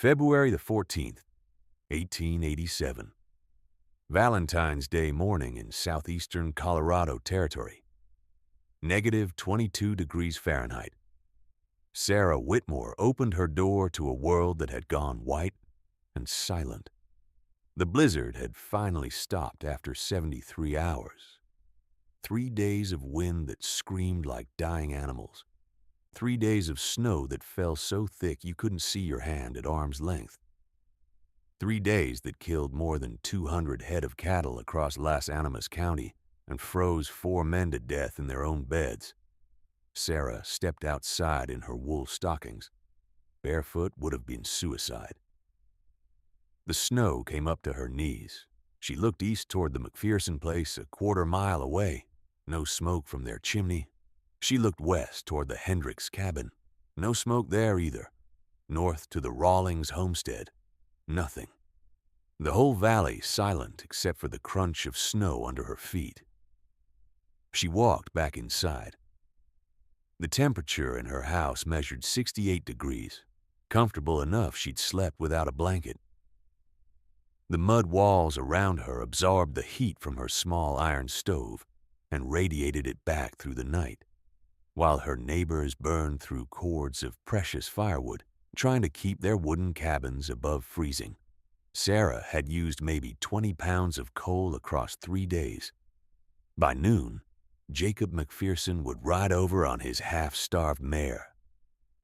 February the 14th, 1887. Valentine's Day morning in southeastern Colorado Territory. Negative 22 degrees Fahrenheit. Sarah Whitmore opened her door to a world that had gone white and silent. The blizzard had finally stopped after 73 hours. 3 days of wind that screamed like dying animals. 3 days of snow that fell so thick you couldn't see your hand at arm's length. 3 days that killed more than 200 head of cattle across Las Animas County and froze 4 men to death in their own beds. Sarah stepped outside in her wool stockings. Barefoot would have been suicide. The snow came up to her knees. She looked east toward the McPherson place a quarter-mile away. No smoke from their chimney. She looked west toward the Hendricks cabin. No smoke there either. North to the Rawlings homestead. Nothing. The whole valley silent except for the crunch of snow under her feet. She walked back inside. The temperature in her house measured 68 degrees. Comfortable enough she'd slept without a blanket. The mud walls around her absorbed the heat from her small iron stove and radiated it back through the night, while her neighbors burned through cords of precious firewood, trying to keep their wooden cabins above freezing. Sarah had used maybe 20 pounds of coal across 3 days. By noon, Jacob McPherson would ride over on his half-starved mare.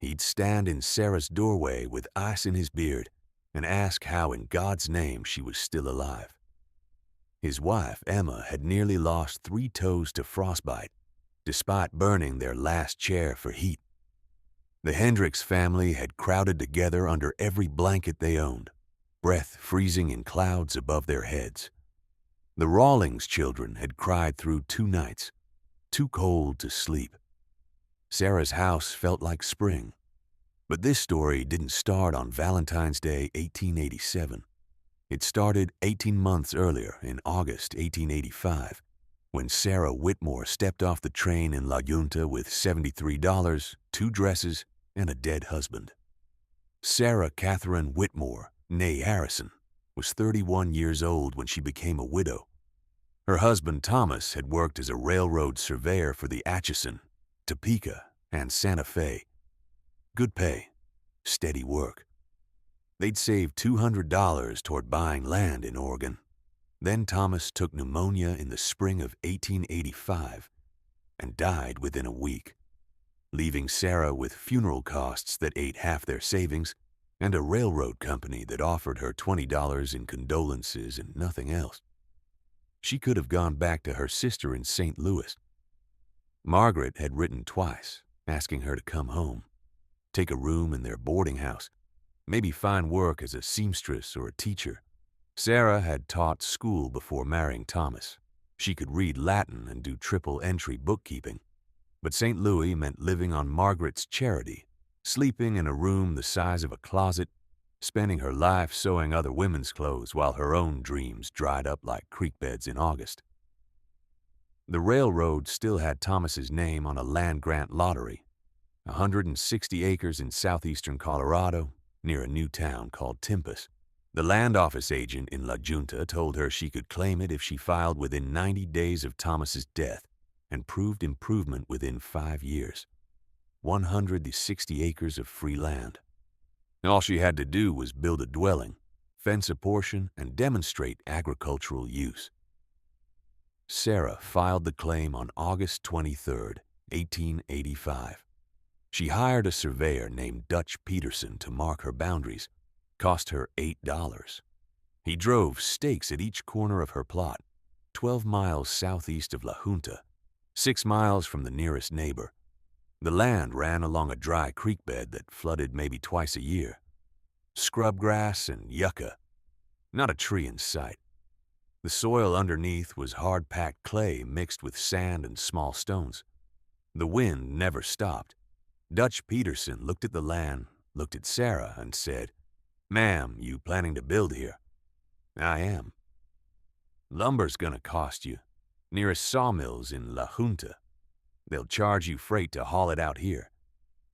He'd stand in Sarah's doorway with ice in his beard and ask how in God's name she was still alive. His wife, Emma, had nearly lost 3 toes to frostbite, despite burning their last chair for heat. The Hendricks family had crowded together under every blanket they owned, breath freezing in clouds above their heads. The Rawlings children had cried through 2 nights, too cold to sleep. Sarah's house felt like spring. But this story didn't start on Valentine's Day, 1887. It started 18 months earlier, in August 1885, when Sarah Whitmore stepped off the train in La Junta with $73, 2 dresses, and a dead husband. Sarah Catherine Whitmore, née Harrison, was 31 years old when she became a widow. Her husband Thomas had worked as a railroad surveyor for the Atchison, Topeka, and Santa Fe. Good pay, steady work. They'd saved $200 toward buying land in Oregon. Then Thomas took pneumonia in the spring of 1885 and died within a week, leaving Sarah with funeral costs that ate half their savings and a railroad company that offered her $20 in condolences and nothing else. She could have gone back to her sister in St. Louis. Margaret had written twice, asking her to come home, take a room in their boarding house, maybe find work as a seamstress or a teacher. Sarah had taught school before marrying Thomas. She could read Latin and do triple-entry bookkeeping. But St. Louis meant living on Margaret's charity, sleeping in a room the size of a closet, spending her life sewing other women's clothes while her own dreams dried up like creek beds in August. The railroad still had Thomas's name on a land-grant lottery, 160 acres in southeastern Colorado, near a new town called Tempest. The land office agent in La Junta told her she could claim it if she filed within 90 days of Thomas's death and proved improvement within 5 years. 160 acres of free land. All she had to do was build a dwelling, fence a portion, and demonstrate agricultural use. Sarah filed the claim on August 23, 1885. She hired a surveyor named Dutch Peterson to mark her boundaries. Cost her $8. He drove stakes at each corner of her plot, 12 miles southeast of La Junta, 6 miles from the nearest neighbor. The land ran along a dry creek bed that flooded maybe twice a year. Scrub grass and yucca. Not a tree in sight. The soil underneath was hard-packed clay mixed with sand and small stones. The wind never stopped. Dutch Peterson looked at the land, looked at Sarah, and said, "Ma'am, you planning to build here?" "I am." "Lumber's gonna cost you. Nearest sawmill's in La Junta. They'll charge you freight to haul it out here.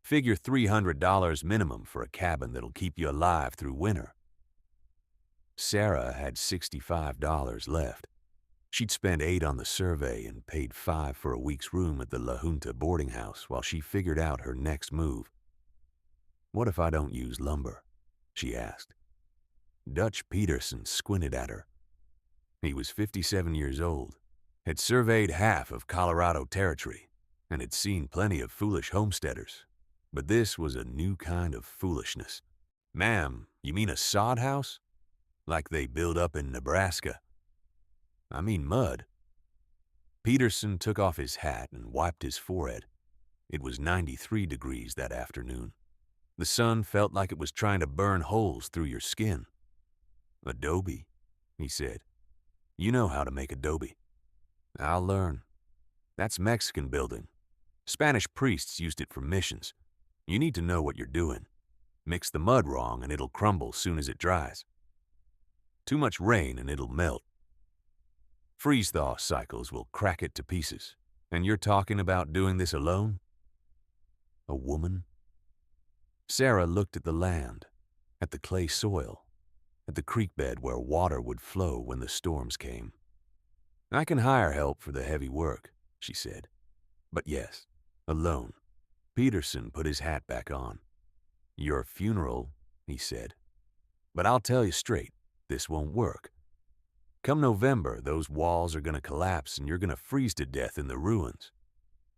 Figure $300 minimum for a cabin that'll keep you alive through winter. Sarah had $65 left. She'd spent $8 on the survey and paid $5 for a week's room at the La Junta boarding house while she figured out her next move. "What if I don't use lumber?" she asked. Dutch Peterson squinted at her. He was 57 years old, had surveyed half of Colorado territory, and had seen plenty of foolish homesteaders. But this was a new kind of foolishness. "Ma'am, you mean a sod house? Like they build up in Nebraska?" "I mean mud." Peterson took off his hat and wiped his forehead. It was 93 degrees that afternoon. The sun felt like it was trying to burn holes through your skin. "Adobe," he said. "You know how to make adobe." "I'll learn. That's Mexican building. Spanish priests used it for missions. You need to know what you're doing. Mix the mud wrong and it'll crumble soon as it dries. Too much rain and it'll melt. Freeze-thaw cycles will crack it to pieces. And you're talking about doing this alone?" A woman? Sarah looked at the land, at the clay soil, at the creek bed where water would flow when the storms came. "I can hire help for the heavy work," she said. "But yes, alone." Peterson put his hat back on. "Your funeral," he said. "But I'll tell you straight, this won't work. Come November, those walls are going to collapse and you're going to freeze to death in the ruins.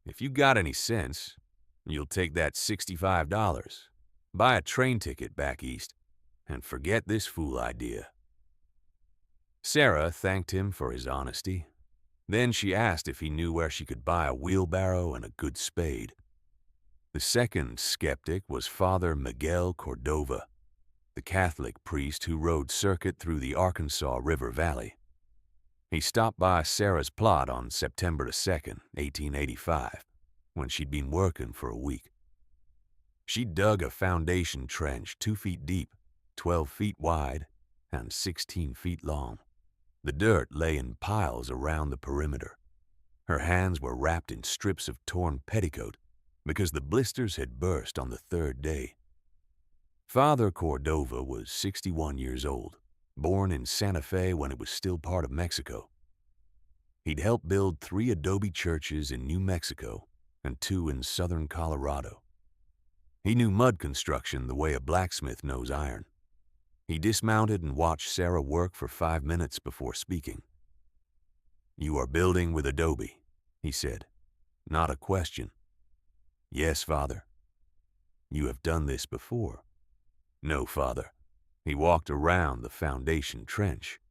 If you got any sense, you'll take that $65, buy a train ticket back east, and forget this fool idea." Sarah thanked him for his honesty. Then she asked if he knew where she could buy a wheelbarrow and a good spade. The second skeptic was Father Miguel Cordova, the Catholic priest who rode circuit through the Arkansas River Valley. He stopped by Sarah's plot on September 2nd, 1885, when she'd been working for a week. She dug a foundation trench 2 feet deep, 12 feet wide, and 16 feet long. The dirt lay in piles around the perimeter. Her hands were wrapped in strips of torn petticoat because the blisters had burst on the third day. Father Cordova was 61 years old, born in Santa Fe when it was still part of Mexico. He'd helped build 3 adobe churches in New Mexico and 2 in southern Colorado. He knew mud construction the way a blacksmith knows iron. He dismounted and watched Sarah work for 5 minutes before speaking. "You are building with adobe," he said. "Not a question." "Yes, Father." "You have done this before." "No, Father." He walked around the foundation trench.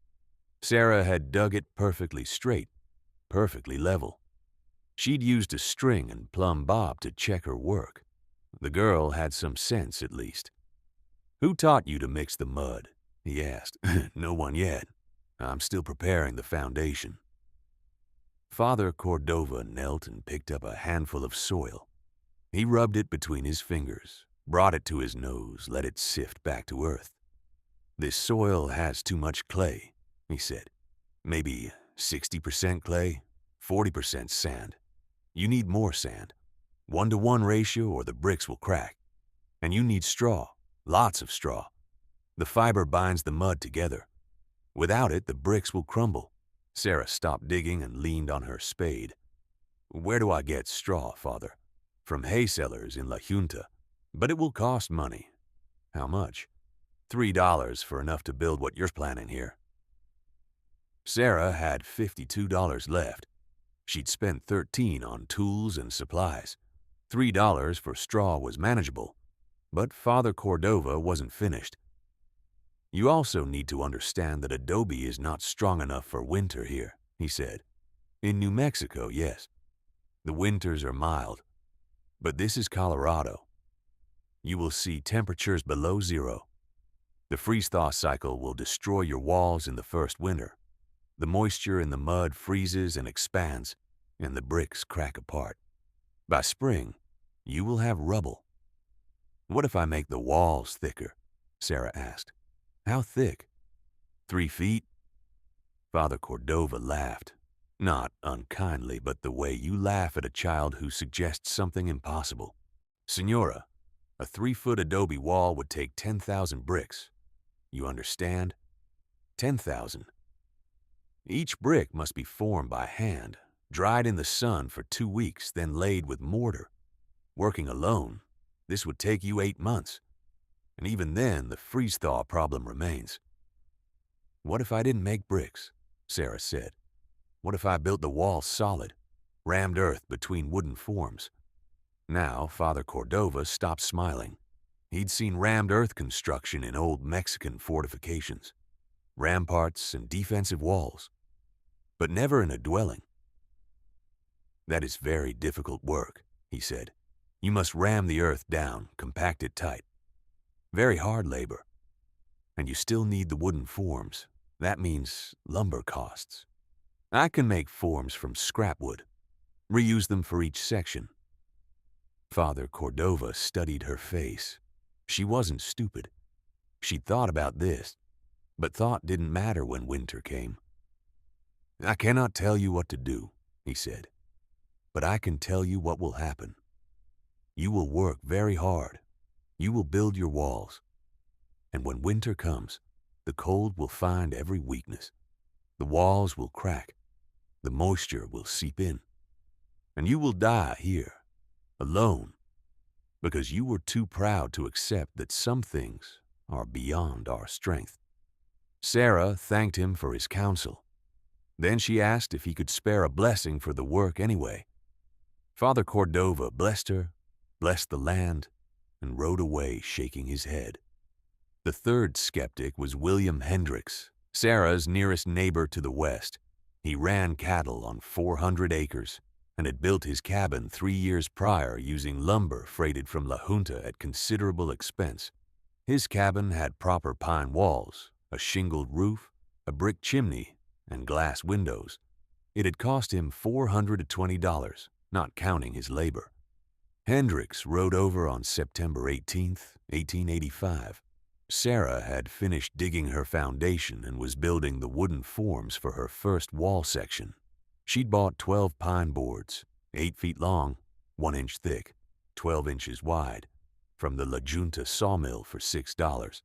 Sarah had dug it perfectly straight, perfectly level. She'd used a string and plumb bob to check her work. The girl had some sense, at least. "Who taught you to mix the mud?" he asked. "No one yet. I'm still preparing the foundation." Father Cordova knelt and picked up a handful of soil. He rubbed it between his fingers, brought it to his nose, let it sift back to earth. "This soil has too much clay," he said. "Maybe 60% clay, 40% sand. You need more sand. 1-to-1 ratio or the bricks will crack. And you need straw, lots of straw. The fiber binds the mud together. Without it, the bricks will crumble." Sarah stopped digging and leaned on her spade. "Where do I get straw, Father?" "From hay sellers in La Junta. But it will cost money." "How much?" $3 for enough to build what you're planning here." Sarah had $52 left. She'd spent $13 on tools and supplies. $3 for straw was manageable, but Father Cordova wasn't finished. "You also need to understand that adobe is not strong enough for winter here," he said. "In New Mexico, yes. The winters are mild. But this is Colorado. You will see temperatures below zero. The freeze-thaw cycle will destroy your walls in the first winter. The moisture in the mud freezes and expands, and the bricks crack apart. By spring, you will have rubble." "What if I make the walls thicker?" Sarah asked. "How thick?" 3 feet. Father Cordova laughed. Not unkindly, but the way you laugh at a child who suggests something impossible. "Señora, A 3-foot adobe wall would take 10,000 bricks. You understand? 10,000. Each brick must be formed by hand, dried in the sun for 2 weeks, then laid with mortar. Working alone, this would take you 8 months. And even then, the freeze-thaw problem remains. What if I didn't make bricks? Sarah said. What if I built the wall solid, rammed earth between wooden forms? Now, Father Cordova stopped smiling. He'd seen rammed earth construction in old Mexican fortifications, ramparts and defensive walls, but never in a dwelling. That is very difficult work, he said. You must ram the earth down, compact it tight. Very hard labor. And you still need the wooden forms. That means lumber costs. I can make forms from scrap wood, reuse them for each section. Father Cordova studied her face. She wasn't stupid. She'd thought about this, but thought didn't matter when winter came. I cannot tell you what to do, he said, but I can tell you what will happen. You will work very hard. You will build your walls. And when winter comes, the cold will find every weakness. The walls will crack. The moisture will seep in. And you will die here, alone, because you were too proud to accept that some things are beyond our strength. Sarah thanked him for his counsel. Then she asked if he could spare a blessing for the work anyway. Father Cordova blessed her, blessed the land, and rode away shaking his head. The third skeptic was William Hendricks, Sarah's nearest neighbor to the west. He ran cattle on 400 acres and had built his cabin 3 years prior using lumber freighted from La Junta at considerable expense. His cabin had proper pine walls, a shingled roof, a brick chimney, and glass windows. It had cost him $420, not counting his labor. Hendricks rode over on September 18, 1885. Sarah had finished digging her foundation and was building the wooden forms for her first wall section. She'd bought 12 pine boards, 8 feet long, 1 inch thick, 12 inches wide, from the La Junta sawmill for $6.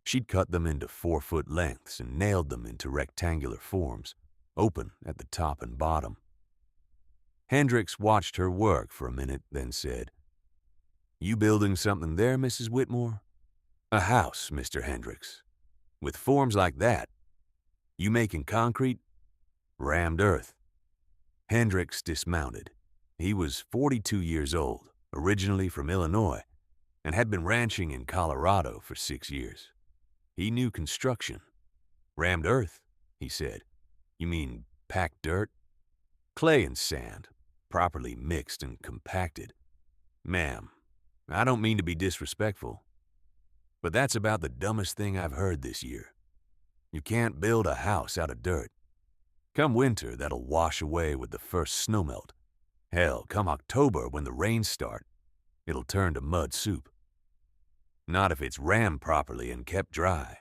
She'd cut them into 4-foot lengths and nailed them into rectangular forms, open at the top and bottom. Hendricks watched her work for a minute, then said, "You building something there, Mrs. Whitmore?" "A house, Mr. Hendricks. With forms like that. You making concrete?" "Rammed earth." Hendricks dismounted. He was 42 years old, originally from Illinois, and had been ranching in Colorado for 6 years. He knew construction. "Rammed earth," he said. "You mean packed dirt?" "Clay and sand, properly mixed and compacted. Ma'am, I don't mean to be disrespectful, but that's about the dumbest thing I've heard this year. You can't build a house out of dirt. Come winter, that'll wash away with the first snowmelt. Hell, come October when the rains start, it'll turn to mud soup. Not if it's rammed properly and kept dry.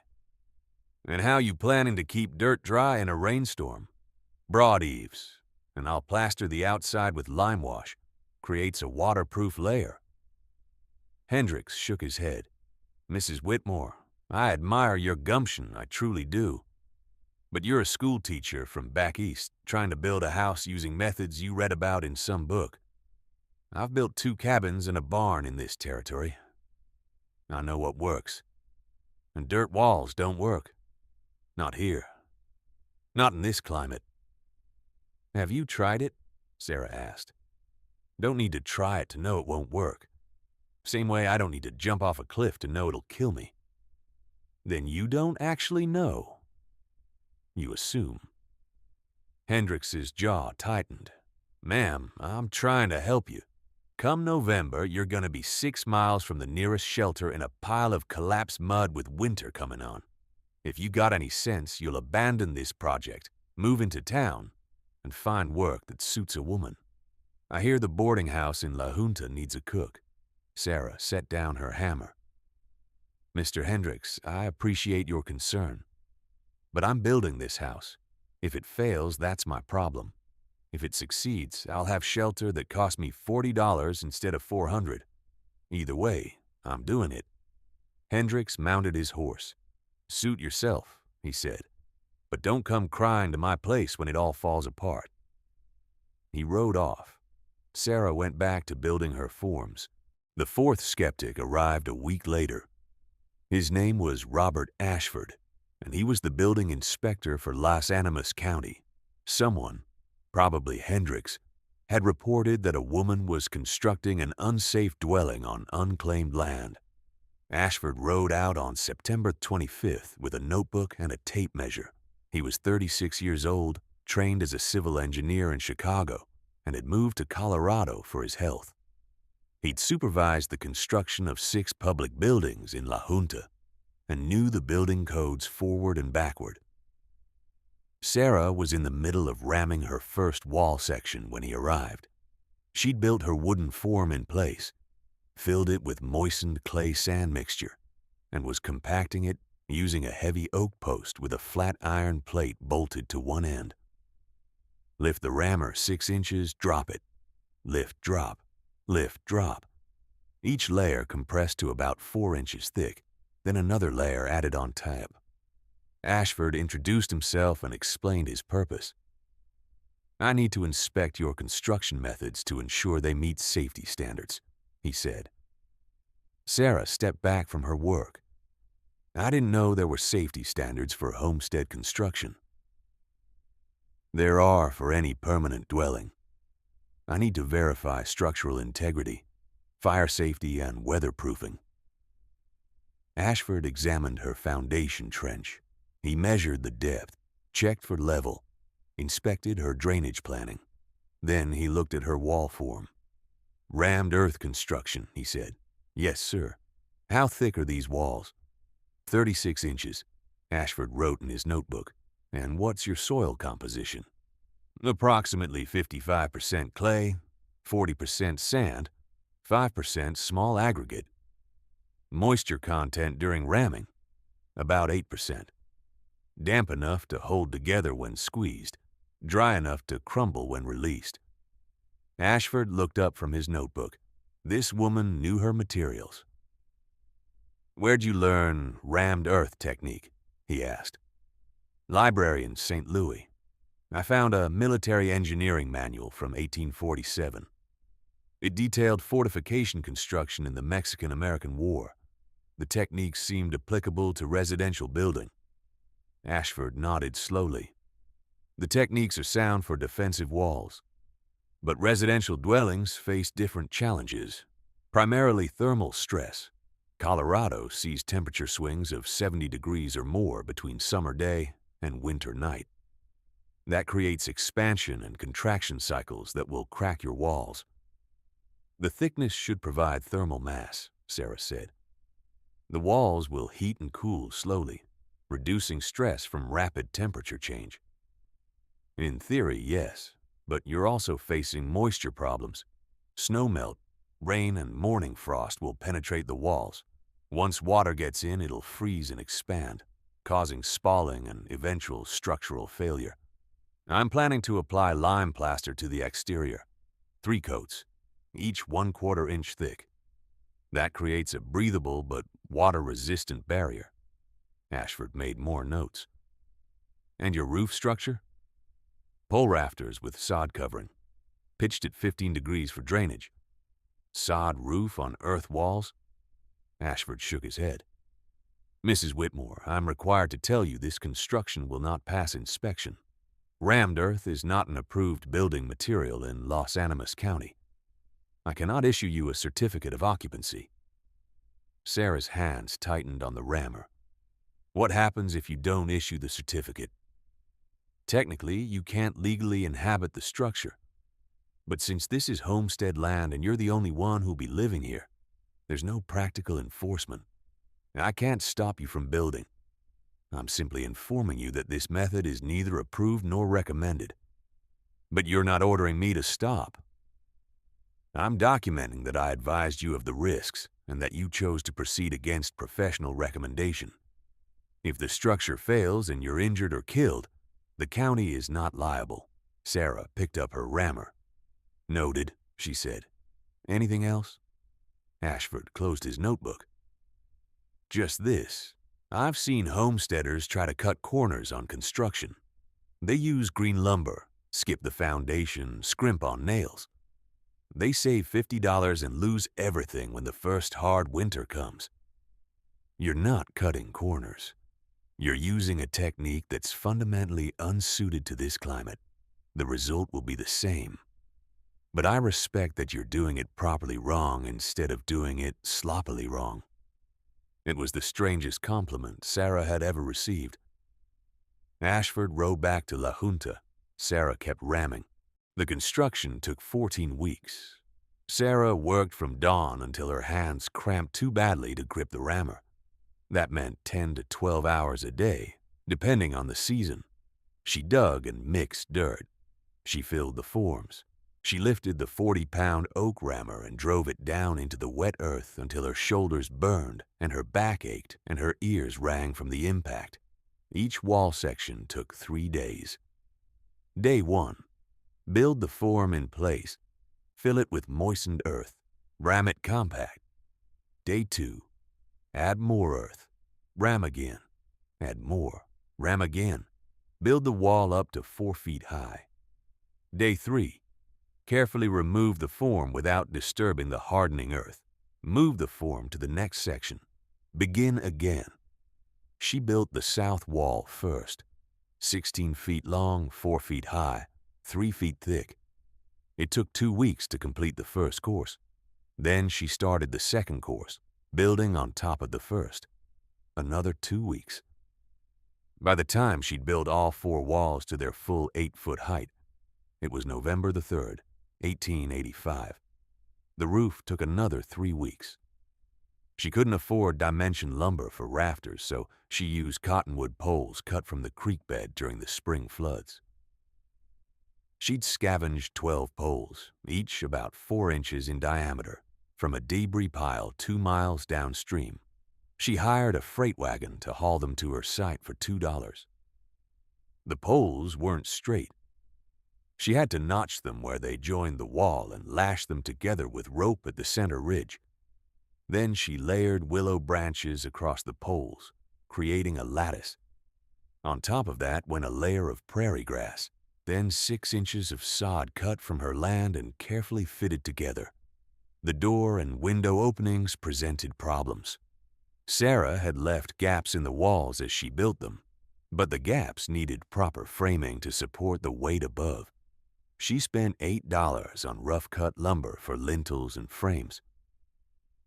And how you planning to keep dirt dry in a rainstorm? Broad eaves, and I'll plaster the outside with lime wash. Creates a waterproof layer." Hendricks shook his head. "Mrs. Whitmore, I admire your gumption, I truly do. But you're a school teacher from back east, trying to build a house using methods you read about in some book. I've built 2 cabins and a barn in this territory. I know what works. And dirt walls don't work. Not here. Not in this climate." "Have you tried it?" Sarah asked. "Don't need to try it to know it won't work. Same way I don't need to jump off a cliff to know it'll kill me." "Then you don't actually know. You assume." Hendricks's jaw tightened. "Ma'am, I'm trying to help you. Come November, you're gonna be 6 miles from the nearest shelter in a pile of collapsed mud with winter coming on. If you got any sense, you'll abandon this project, move into town, and find work that suits a woman. I hear the boarding house in La Junta needs a cook." Sarah set down her hammer. "Mr. Hendricks, I appreciate your concern. But I'm building this house. If it fails, that's my problem. If it succeeds, I'll have shelter that cost me $40 instead of $400. Either way, I'm doing it." Hendricks mounted his horse. "Suit yourself," he said, "but don't come crying to my place when it all falls apart." He rode off. Sarah went back to building her forms. The fourth skeptic arrived a week later. His name was Robert Ashford, and he was the building inspector for Las Animas County. Someone, probably Hendricks, had reported that a woman was constructing an unsafe dwelling on unclaimed land. Ashford rode out on September 25th with a notebook and a tape measure. He was 36 years old, trained as a civil engineer in Chicago, and had moved to Colorado for his health. He'd supervised the construction of 6 public buildings in La Junta and knew the building codes forward and backward. Sarah was in the middle of ramming her first wall section when he arrived. She'd built her wooden form in place, filled it with moistened clay sand mixture, and was compacting it using a heavy oak post with a flat iron plate bolted to one end. Lift the rammer 6 inches, drop it. Lift, drop. Lift, drop. Each layer compressed to about 4 inches thick, then another layer added on top. Ashford introduced himself and explained his purpose. "I need to inspect your construction methods to ensure they meet safety standards," he said. Sarah stepped back from her work. "I didn't know there were safety standards for homestead construction." "There are for any permanent dwelling. I need to verify structural integrity, fire safety, and weatherproofing." Ashford examined her foundation trench. He measured the depth, checked for level, inspected her drainage planning. Then he looked at her wall form. "Rammed earth construction," he said. "Yes, sir." "How thick are these walls?" 36 inches, Ashford wrote in his notebook. "And what's your soil composition?" "Approximately 55% clay, 40% sand, 5% small aggregate." "Moisture content during ramming?" "About 8%. Damp enough to hold together when squeezed, dry enough to crumble when released." Ashford looked up from his notebook. This woman knew her materials. "Where'd you learn rammed earth technique?" he asked. "Library in St. Louis. I found a military engineering manual from 1847. It detailed fortification construction in the Mexican-American War. The techniques seemed applicable to residential building." Ashford nodded slowly. "The techniques are sound for defensive walls. But residential dwellings face different challenges, primarily thermal stress. Colorado sees temperature swings of 70 degrees or more between summer day and winter night. That creates expansion and contraction cycles that will crack your walls." "The thickness should provide thermal mass," Sarah said. "The walls will heat and cool slowly, reducing stress from rapid temperature change." "In theory, yes, but you're also facing moisture problems. Snowmelt, rain, and morning frost will penetrate the walls. Once water gets in, it'll freeze and expand, causing spalling and eventual structural failure. I'm planning to apply lime plaster to the exterior, 3 coats, each 1/4 inch thick. That creates a breathable but water-resistant barrier." Ashford made more notes. "And your roof structure?" "Pole rafters with sod covering, pitched at 15 degrees for drainage." "Sod roof on earth walls?" Ashford shook his head. "Mrs. Whitmore, I'm required to tell you this construction will not pass inspection. Rammed earth is not an approved building material in Las Animas County. I cannot issue you a certificate of occupancy." Sarah's hands tightened on the rammer. "What happens if you don't issue the certificate?" "Technically, you can't legally inhabit the structure. But since this is homestead land and you're the only one who'll be living here, there's no practical enforcement. I can't stop you from building. I'm simply informing you that this method is neither approved nor recommended." "But you're not ordering me to stop." "I'm documenting that I advised you of the risks and that you chose to proceed against professional recommendation. If the structure fails and you're injured or killed, the county is not liable." Sarah picked up her rammer. "Noted," she said. "Anything else?" Ashford closed his notebook. Just this. I've seen homesteaders try to cut corners on construction. They use green lumber, skip the foundation, scrimp on nails. They save $50 and lose everything when the first hard winter comes. You're not cutting corners. You're using a technique that's fundamentally unsuited to this climate. The result will be the same. But I respect that you're doing it properly wrong instead of doing it sloppily wrong. It was the strangest compliment Sarah had ever received. Ashford rowed back to La Junta. Sarah kept ramming. The construction took 14 weeks. Sarah worked from dawn until her hands cramped too badly to grip the rammer. That meant 10 to 12 hours a day, depending on the season. She dug and mixed dirt. She filled the forms. She lifted the 40-pound oak rammer and drove it down into the wet earth until her shoulders burned and her back ached and her ears rang from the impact. Each wall section took 3 days. Day 1. Build the form in place. Fill it with moistened earth. Ram it compact. Day 2. Add more earth. Ram again. Add more. Ram again. Build the wall up to 4 feet high. Day 3. Carefully remove the form without disturbing the hardening earth. Move the form to the next section. Begin again. She built the south wall first. 16 feet long, 4 feet high, 3 feet thick. It took 2 weeks to complete the first course. Then she started the second course, building on top of the first. Another 2 weeks. By the time she'd built all 4 walls to their full 8-foot height, it was November the 3rd, 1885. The roof took another 3 weeks. She couldn't afford dimension lumber for rafters, so she used cottonwood poles cut from the creek bed during the spring floods. She'd scavenged 12 poles, each about 4 inches in diameter, from a debris pile 2 miles downstream. She hired a freight wagon to haul them to her site for $2. The poles weren't straight. She had to notch them where they joined the wall and lash them together with rope at the center ridge. Then she layered willow branches across the poles, creating a lattice. On top of that went a layer of prairie grass, then 6 inches of sod cut from her land and carefully fitted together. The door and window openings presented problems. Sarah had left gaps in the walls as she built them, but the gaps needed proper framing to support the weight above. She spent $8 on rough-cut lumber for lintels and frames.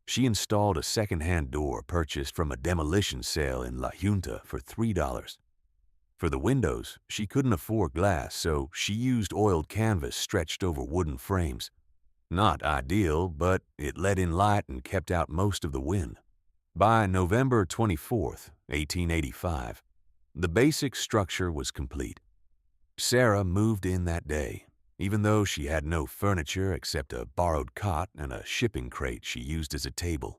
She installed a second-hand door purchased from a demolition sale in La Junta for $3. For the windows, she couldn't afford glass, so she used oiled canvas stretched over wooden frames. Not ideal, but it let in light and kept out most of the wind. By November 24th, 1885, the basic structure was complete. Sarah moved in that day, even though she had no furniture except a borrowed cot and a shipping crate she used as a table.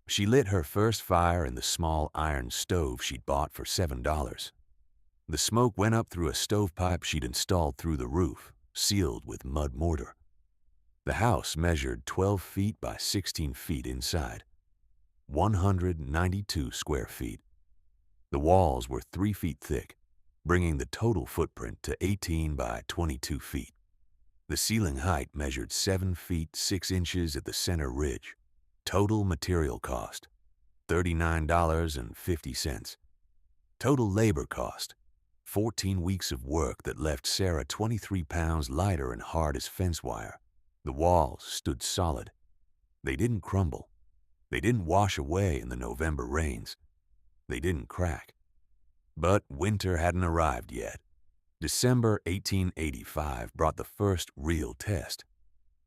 She lit her first fire in the small iron stove she'd bought for $7. The smoke went up through a stovepipe she'd installed through the roof, sealed with mud mortar. The house measured 12 feet by 16 feet inside, 192 square feet. The walls were 3 feet thick, bringing the total footprint to 18 by 22 feet. The ceiling height measured 7 feet 6 inches at the center ridge. Total material cost, $39.50. Total labor cost, 14 weeks of work that left Sarah 23 pounds lighter and hard as fence wire. The walls stood solid. They didn't crumble. They didn't wash away in the November rains. They didn't crack. But winter hadn't arrived yet. December 1885 brought the first real test.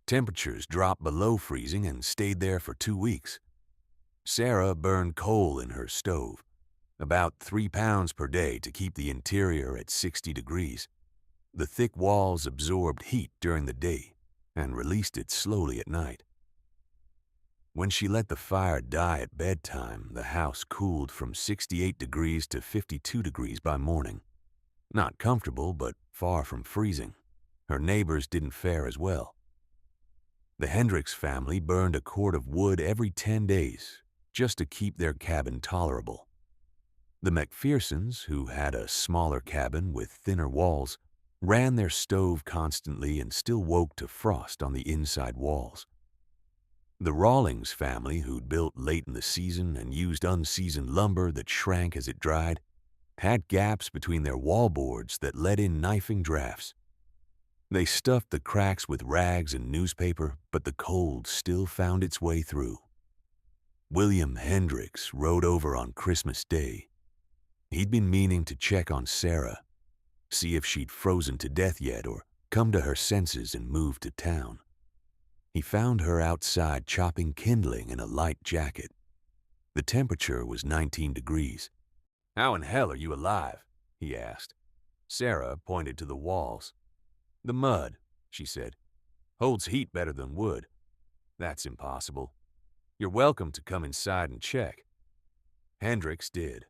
Temperatures dropped below freezing and stayed there for 2 weeks. Sarah burned coal in her stove, about 3 pounds per day to keep the interior at 60 degrees. The thick walls absorbed heat during the day and released it slowly at night. When she let the fire die at bedtime, the house cooled from 68 degrees to 52 degrees by morning. Not comfortable, but far from freezing. Her neighbors didn't fare as well. The Hendricks family burned a cord of wood every 10 days just to keep their cabin tolerable. The McPhersons, who had a smaller cabin with thinner walls, ran their stove constantly and still woke to frost on the inside walls. The Rawlings family, who'd built late in the season and used unseasoned lumber that shrank as it dried, had gaps between their wallboards that let in knifing drafts. They stuffed the cracks with rags and newspaper, but the cold still found its way through. William Hendricks rode over on Christmas Day. He'd been meaning to check on Sarah, see if she'd frozen to death yet or come to her senses and moved to town. He found her outside chopping kindling in a light jacket. The temperature was 19 degrees. "How in hell are you alive?" he asked. Sarah pointed to the walls. "The mud," she said, "holds heat better than wood." "That's impossible. You're welcome to come inside and check." Hendricks did.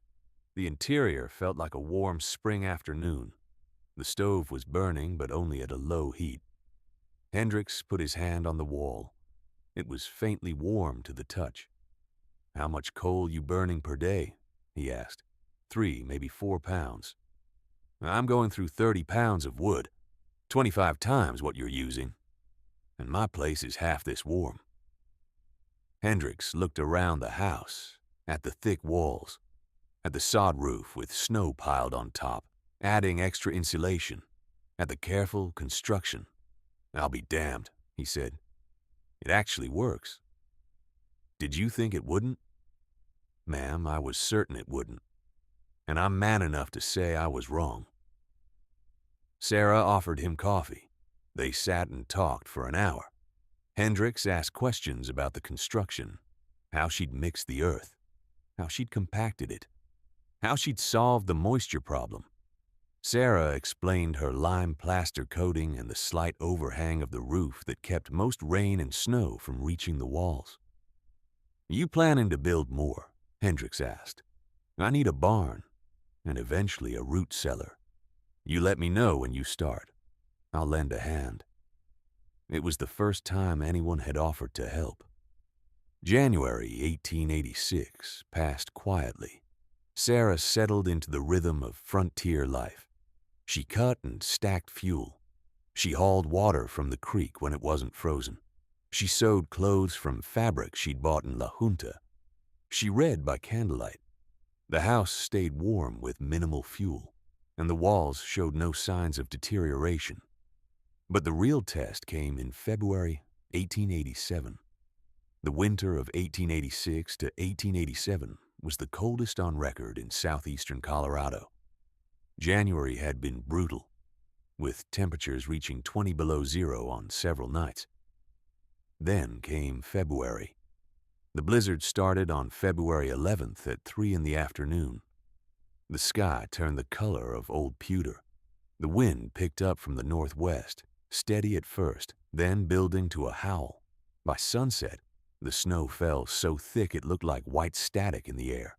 The interior felt like a warm spring afternoon. The stove was burning, but only at a low heat. Hendricks put his hand on the wall. It was faintly warm to the touch. "How much coal you burning per day?" he asked. 3, maybe 4 pounds. "I'm going through 30 pounds of wood, 25 times what you're using. And my place is half this warm." Hendricks looked around the house, at the thick walls, at the sod roof with snow piled on top, adding extra insulation, at the careful construction. "I'll be damned," he said. "It actually works." "Did you think it wouldn't?" "Ma'am, I was certain it wouldn't. And I'm man enough to say I was wrong." Sarah offered him coffee. They sat and talked for an hour. Hendricks asked questions about the construction, how she'd mixed the earth, how she'd compacted it, how she'd solved the moisture problem. Sarah explained her lime plaster coating and the slight overhang of the roof that kept most rain and snow from reaching the walls. "You planning to build more?" Hendricks asked. "I need a barn, and eventually a root cellar. You let me know when you start. I'll lend a hand." It was the first time anyone had offered to help. January 1886 passed quietly. Sarah settled into the rhythm of frontier life. She cut and stacked fuel. She hauled water from the creek when it wasn't frozen. She sewed clothes from fabric she'd bought in La Junta. She read by candlelight. The house stayed warm with minimal fuel, and the walls showed no signs of deterioration. But the real test came in February 1887. The winter of 1886 to 1887 was the coldest on record in southeastern Colorado. January had been brutal, with temperatures reaching 20 below zero on several nights. Then came February. The blizzard started on February 11th at 3 in the afternoon. The sky turned the color of old pewter. The wind picked up from the northwest, steady at first, then building to a howl. By sunset, the snow fell so thick it looked like white static in the air.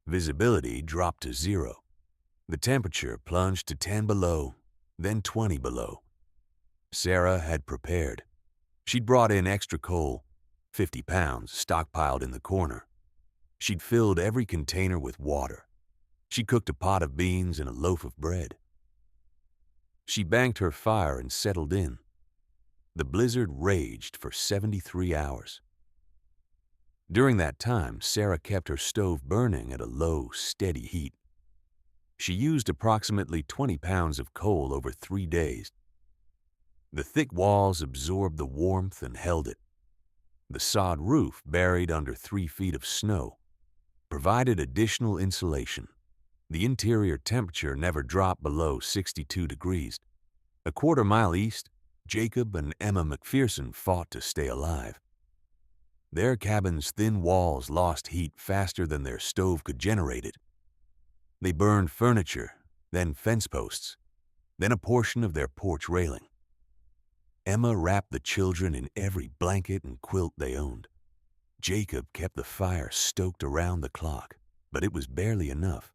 Visibility dropped to 0. The temperature plunged to 10 below, then 20 below. Sarah had prepared. She'd brought in extra coal, 50 pounds stockpiled in the corner. She'd filled every container with water. She cooked a pot of beans and a loaf of bread. She banked her fire and settled in. The blizzard raged for 73 hours. During that time, Sarah kept her stove burning at a low, steady heat. She used approximately 20 pounds of coal over 3 days. The thick walls absorbed the warmth and held it. The sod roof, buried under 3 feet of snow, provided additional insulation. The interior temperature never dropped below 62 degrees. A quarter mile east, Jacob and Emma McPherson fought to stay alive. Their cabin's thin walls lost heat faster than their stove could generate it. They burned furniture, then fence posts, then a portion of their porch railing. Emma wrapped the children in every blanket and quilt they owned. Jacob kept the fire stoked around the clock, but it was barely enough.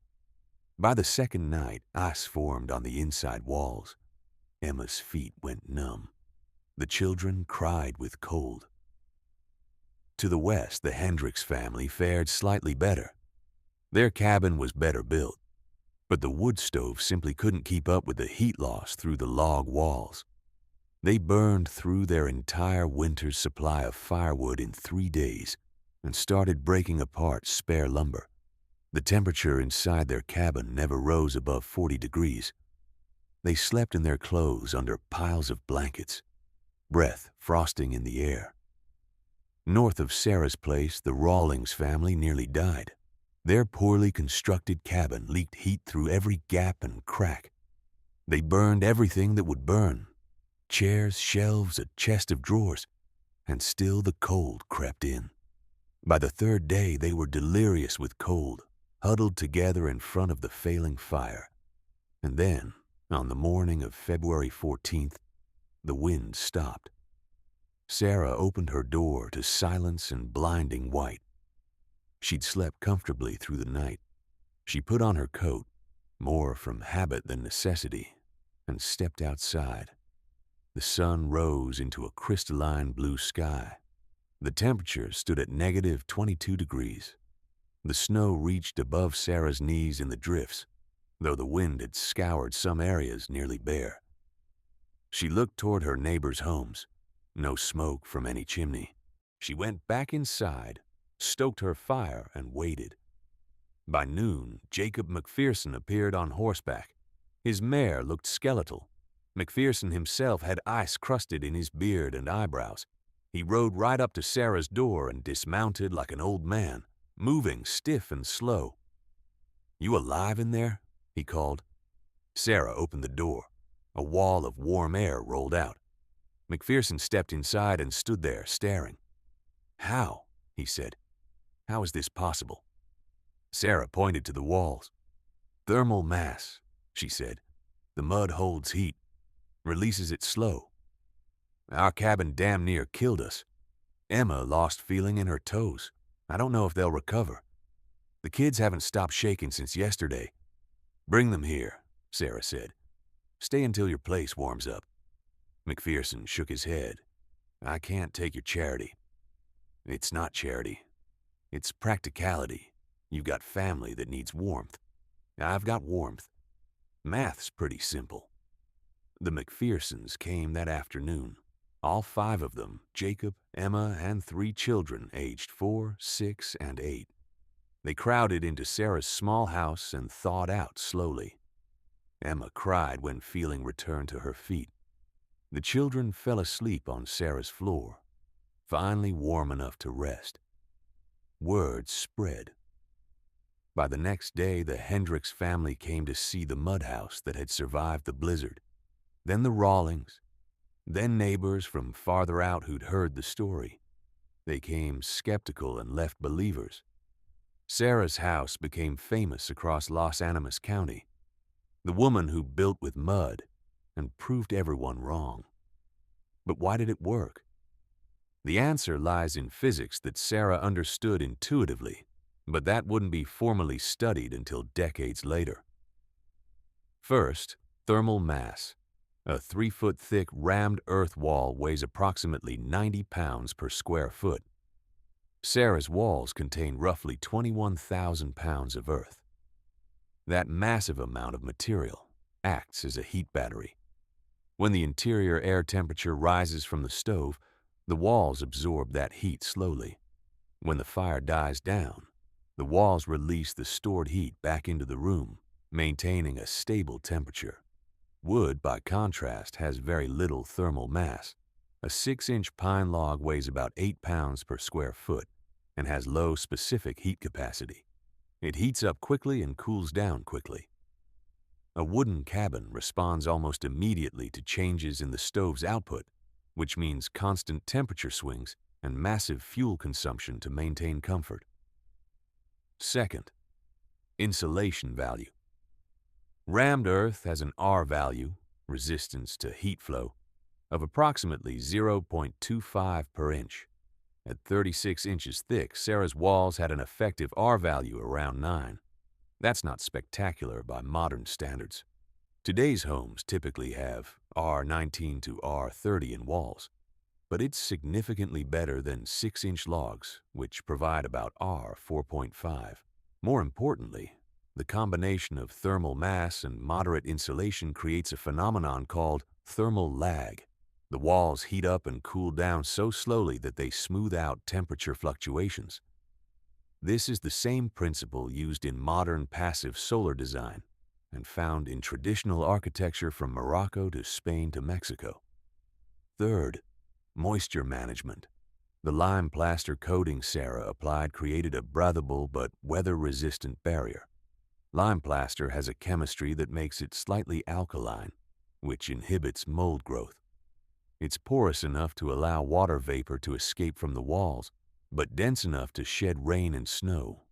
By the second night, ice formed on the inside walls. Emma's feet went numb. The children cried with cold. To the west, the Hendricks family fared slightly better. Their cabin was better built, but the wood stove simply couldn't keep up with the heat loss through the log walls. They burned through their entire winter's supply of firewood in 3 days and started breaking apart spare lumber. The temperature inside their cabin never rose above 40 degrees. They slept in their clothes under piles of blankets, breath frosting in the air. North of Sarah's place, the Rawlings family nearly died. Their poorly constructed cabin leaked heat through every gap and crack. They burned everything that would burn: chairs, shelves, a chest of drawers, and still the cold crept in. By the 3rd day, they were delirious with cold, huddled together in front of the failing fire. And then, on the morning of February 14th, the wind stopped. Sarah opened her door to silence and blinding white. She'd slept comfortably through the night. She put on her coat, more from habit than necessity, and stepped outside. The sun rose into a crystalline blue sky. The temperature stood at -22 degrees. The snow reached above Sarah's knees in the drifts, though the wind had scoured some areas nearly bare. She looked toward her neighbors' homes. No smoke from any chimney. She went back inside, stoked her fire, and waited. By noon, Jacob McPherson appeared on horseback. His mare looked skeletal. McPherson himself had ice crusted in his beard and eyebrows. He rode right up to Sarah's door and dismounted like an old man, moving stiff and slow. "You alive in there?" he called. Sarah opened the door. A wall of warm air rolled out. McPherson stepped inside and stood there, staring. "How?" he said. "How is this possible?" Sarah pointed to the walls. "Thermal mass," she said. "The mud holds heat, releases it slow. Our cabin damn near killed us. Emma lost feeling in her toes. I don't know if they'll recover. The kids haven't stopped shaking since yesterday." "Bring them here," Sarah said. "Stay until your place warms up." McPherson shook his head. "I can't take your charity." "It's not charity. It's practicality. You've got family that needs warmth. I've got warmth. Math's pretty simple." The McPhersons came that afternoon. All 5 of them, Jacob, Emma, and 3 children aged 4, 6, and 8. They crowded into Sarah's small house and thawed out slowly. Emma cried when feeling returned to her feet. The children fell asleep on Sarah's floor, finally warm enough to rest. Word spread. By the next day, the Hendricks family came to see the mud house that had survived the blizzard. Then the Rawlings. Then neighbors from farther out who'd heard the story. They came skeptical and left believers. Sarah's house became famous across Los Animas County. The woman who built with mud and proved everyone wrong. But why did it work? The answer lies in physics that Sarah understood intuitively, but that wouldn't be formally studied until decades later. First, thermal mass. A 3-foot-thick rammed earth wall weighs approximately 90 pounds per square foot. Sarah's walls contain roughly 21,000 pounds of earth. That massive amount of material acts as a heat battery. When the interior air temperature rises from the stove, the walls absorb that heat slowly. When the fire dies down, the walls release the stored heat back into the room, maintaining a stable temperature. Wood, by contrast, has very little thermal mass. A 6-inch pine log weighs about 8 pounds per square foot and has low specific heat capacity. It heats up quickly and cools down quickly. A wooden cabin responds almost immediately to changes in the stove's output, which means constant temperature swings and massive fuel consumption to maintain comfort. Second, insulation value. Rammed earth has an R value, resistance to heat flow, of approximately 0.25 per inch. At 36 inches thick, Sarah's walls had an effective R value around 9. That's not spectacular by modern standards. Today's homes typically have R19 to R30 in walls, but it's significantly better than 6-inch logs, which provide about R4.5. More importantly, the combination of thermal mass and moderate insulation creates a phenomenon called thermal lag. The walls heat up and cool down so slowly that they smooth out temperature fluctuations. This is the same principle used in modern passive solar design and found in traditional architecture from Morocco to Spain to Mexico. Third, moisture management. The lime plaster coating Sarah applied created a breathable but weather-resistant barrier. Lime plaster has a chemistry that makes it slightly alkaline, which inhibits mold growth. It's porous enough to allow water vapor to escape from the walls, but dense enough to shed rain and snow.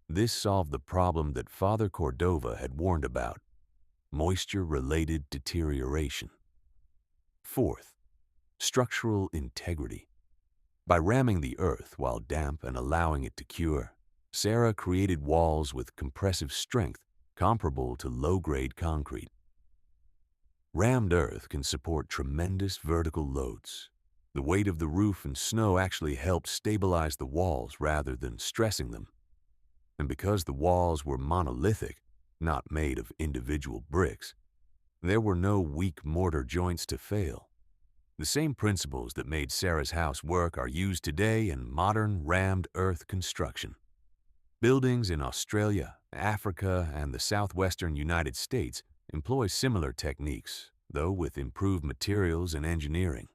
This solved the problem that Father Cordova had warned about: moisture-related deterioration. Fourth, structural integrity. By ramming the earth while damp and allowing it to cure, Sarah created walls with compressive strength comparable to low-grade concrete. Rammed earth can support tremendous vertical loads. The weight of the roof and snow actually helped stabilize the walls rather than stressing them. And because the walls were monolithic, not made of individual bricks, there were no weak mortar joints to fail. The same principles that made Sarah's house work are used today in modern rammed earth construction. Buildings in Australia, Africa, and the southwestern United States employ similar techniques, though with improved materials and engineering.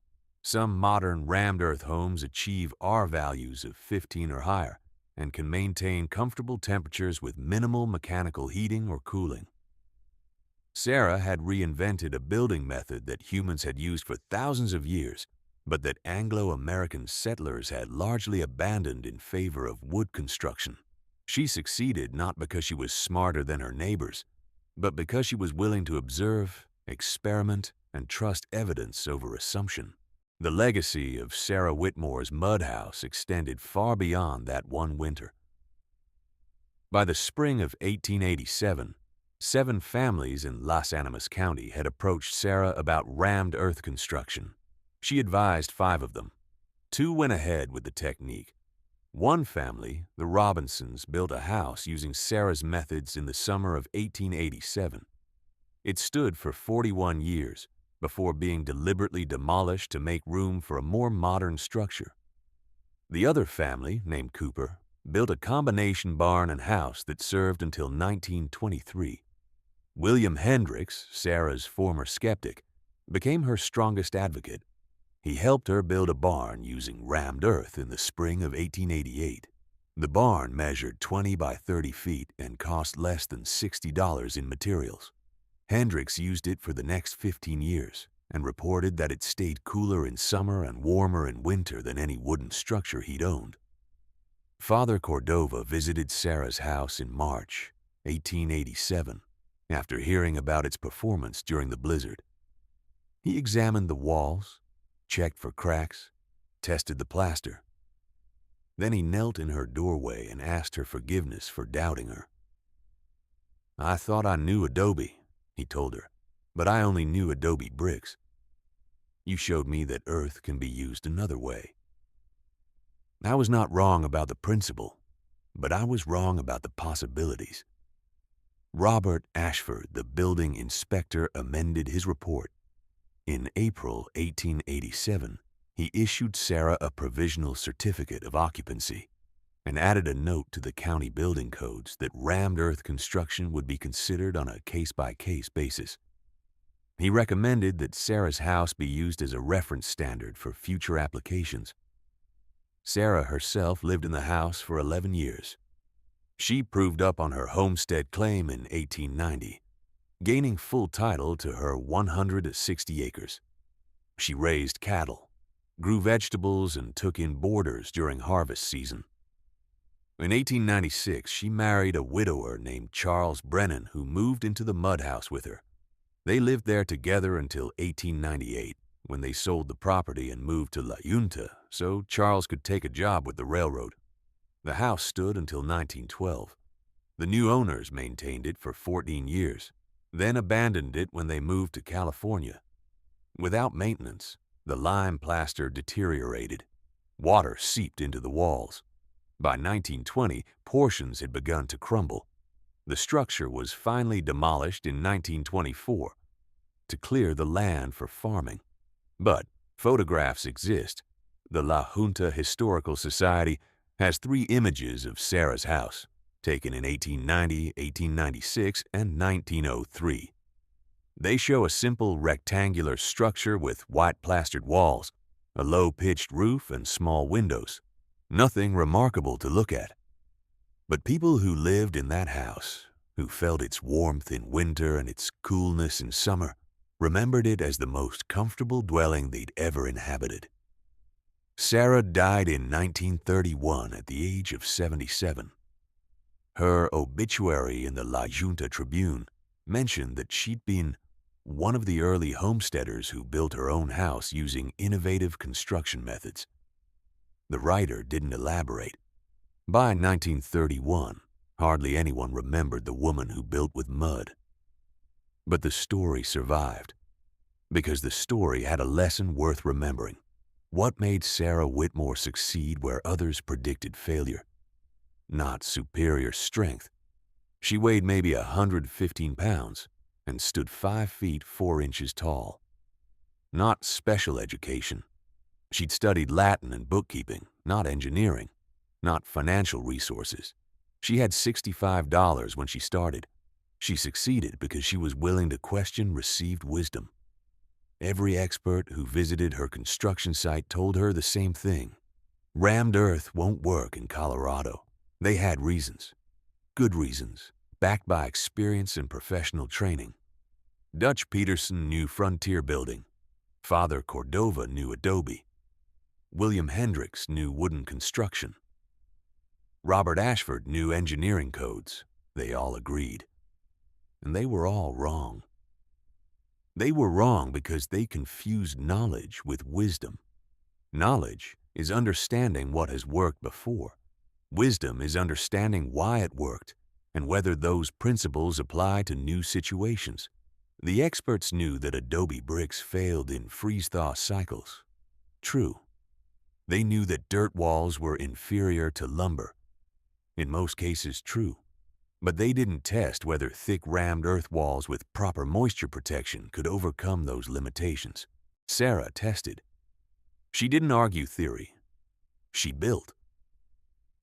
Some modern rammed earth homes achieve R values of 15 or higher and can maintain comfortable temperatures with minimal mechanical heating or cooling. Sarah had reinvented a building method that humans had used for thousands of years, but that Anglo-American settlers had largely abandoned in favor of wood construction. She succeeded not because she was smarter than her neighbors, but because she was willing to observe, experiment, and trust evidence over assumption. The legacy of Sarah Whitmore's mud house extended far beyond that one winter. By the spring of 1887, 7 families in Las Animas County had approached Sarah about rammed earth construction. She advised 5 of them. 2 went ahead with the technique. One family, the Robinsons, built a house using Sarah's methods in the summer of 1887. It stood for 41 years before being deliberately demolished to make room for a more modern structure. The other family, named Cooper, built a combination barn and house that served until 1923. William Hendricks, Sarah's former skeptic, became her strongest advocate. He helped her build a barn using rammed earth in the spring of 1888. The barn measured 20 by 30 feet and cost less than $60 in materials. Hendricks used it for the next 15 years and reported that it stayed cooler in summer and warmer in winter than any wooden structure he'd owned. Father Cordova visited Sarah's house in March 1887 after hearing about its performance during the blizzard. He examined the walls, checked for cracks, tested the plaster. Then he knelt in her doorway and asked her forgiveness for doubting her. "I thought I knew adobe," he told her, "but I only knew adobe bricks. You showed me that earth can be used another way. I was not wrong about the principle, but I was wrong about the possibilities." Robert Ashford, the building inspector, amended his report. In April 1887, he issued Sarah a provisional certificate of occupancy and added a note to the county building codes that rammed earth construction would be considered on a case-by-case basis. He recommended that Sarah's house be used as a reference standard for future applications. Sarah herself lived in the house for 11 years. She proved up on her homestead claim in 1890, gaining full title to her 160 acres. She raised cattle, grew vegetables, and took in boarders during harvest season. In 1896, she married a widower named Charles Brennan who moved into the mud house with her. They lived there together until 1898, when they sold the property and moved to La Junta so Charles could take a job with the railroad. The house stood until 1912. The new owners maintained it for 14 years, then abandoned it when they moved to California. Without maintenance, the lime plaster deteriorated. Water seeped into the walls. By 1920, portions had begun to crumble. The structure was finally demolished in 1924 to clear the land for farming. But photographs exist. The La Junta Historical Society has 3 images of Sarah's house, taken in 1890, 1896, and 1903. They show a simple rectangular structure with white plastered walls, a low-pitched roof, and small windows. Nothing remarkable to look at. But people who lived in that house, who felt its warmth in winter and its coolness in summer, remembered it as the most comfortable dwelling they'd ever inhabited. Sarah died in 1931 at the age of 77. Her obituary in the La Junta Tribune mentioned that she'd been one of the early homesteaders who built her own house using innovative construction methods. The writer didn't elaborate. By 1931, hardly anyone remembered the woman who built with mud. But the story survived, because the story had a lesson worth remembering. What made Sarah Whitmore succeed where others predicted failure? Not superior strength. She weighed maybe 115 pounds and stood 5 feet 4 inches tall. Not special education. She'd studied Latin and bookkeeping, not engineering. Not financial resources. She had $65 when she started. She succeeded because she was willing to question received wisdom. Every expert who visited her construction site told her the same thing. Rammed earth won't work in Colorado. They had reasons. Good reasons, backed by experience and professional training. Dutch Peterson knew frontier building. Father Cordova knew adobe. William Hendricks knew wooden construction. Robert Ashford knew engineering codes. They all agreed. And they were all wrong. They were wrong because they confused knowledge with wisdom. Knowledge is understanding what has worked before. Wisdom is understanding why it worked and whether those principles apply to new situations. The experts knew that adobe bricks failed in freeze-thaw cycles. True. They knew that dirt walls were inferior to lumber. In most cases, true. But they didn't test whether thick rammed earth walls with proper moisture protection could overcome those limitations. Sarah tested. She didn't argue theory. She built.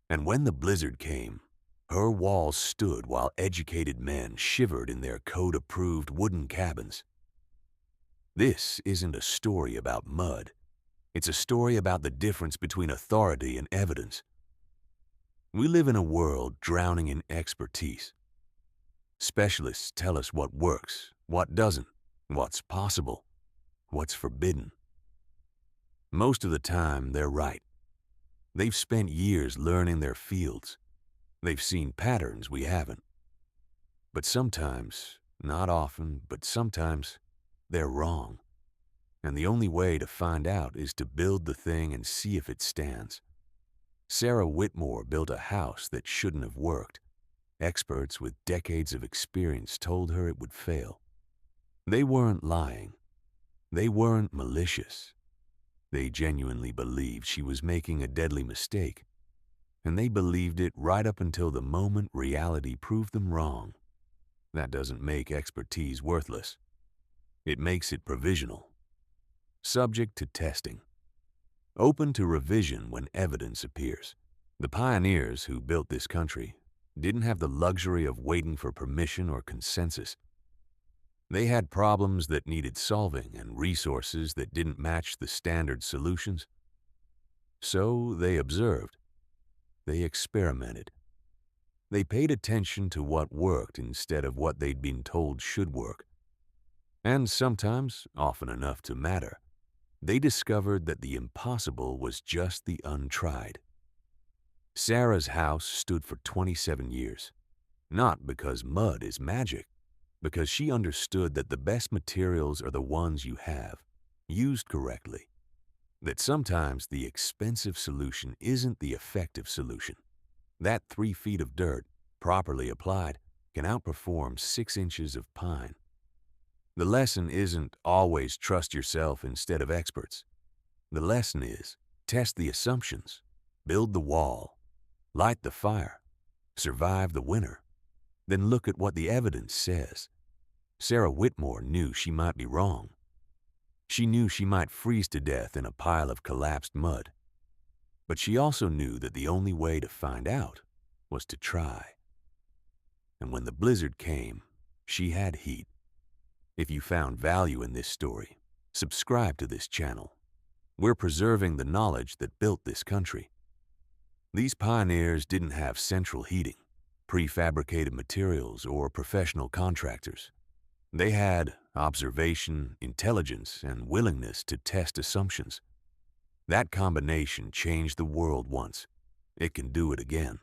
And when the blizzard came, her walls stood while educated men shivered in their code-approved wooden cabins. This isn't a story about mud. It's a story about the difference between authority and evidence. We live in a world drowning in expertise. Specialists tell us what works, what doesn't, what's possible, what's forbidden. Most of the time, they're right. They've spent years learning their fields. They've seen patterns we haven't. But sometimes, not often, but sometimes, they're wrong. And the only way to find out is to build the thing and see if it stands. Sarah Whitmore built a house that shouldn't have worked. Experts with decades of experience told her it would fail. They weren't lying. They weren't malicious. They genuinely believed she was making a deadly mistake. And they believed it right up until the moment reality proved them wrong. That doesn't make expertise worthless. It makes it provisional. Subject to testing. Open to revision when evidence appears. The pioneers who built this country didn't have the luxury of waiting for permission or consensus. They had problems that needed solving and resources that didn't match the standard solutions. So they observed. They experimented. They paid attention to what worked instead of what they'd been told should work. And sometimes, often enough to matter, they discovered that the impossible was just the untried. Sarah's house stood for 27 years, not because mud is magic, because she understood that the best materials are the ones you have, used correctly, that sometimes the expensive solution isn't the effective solution. That 3 feet of dirt, properly applied, can outperform 6 inches of pine. The lesson isn't always trust yourself instead of experts. The lesson is test the assumptions, build the wall, light the fire, survive the winter, then look at what the evidence says. Sarah Whitmore knew she might be wrong. She knew she might freeze to death in a pile of collapsed mud. But she also knew that the only way to find out was to try. And when the blizzard came, she had heat. If you found value in this story, subscribe to this channel. We're preserving the knowledge that built this country. These pioneers didn't have central heating, prefabricated materials, or professional contractors. They had observation, intelligence, and willingness to test assumptions. That combination changed the world once. It can do it again.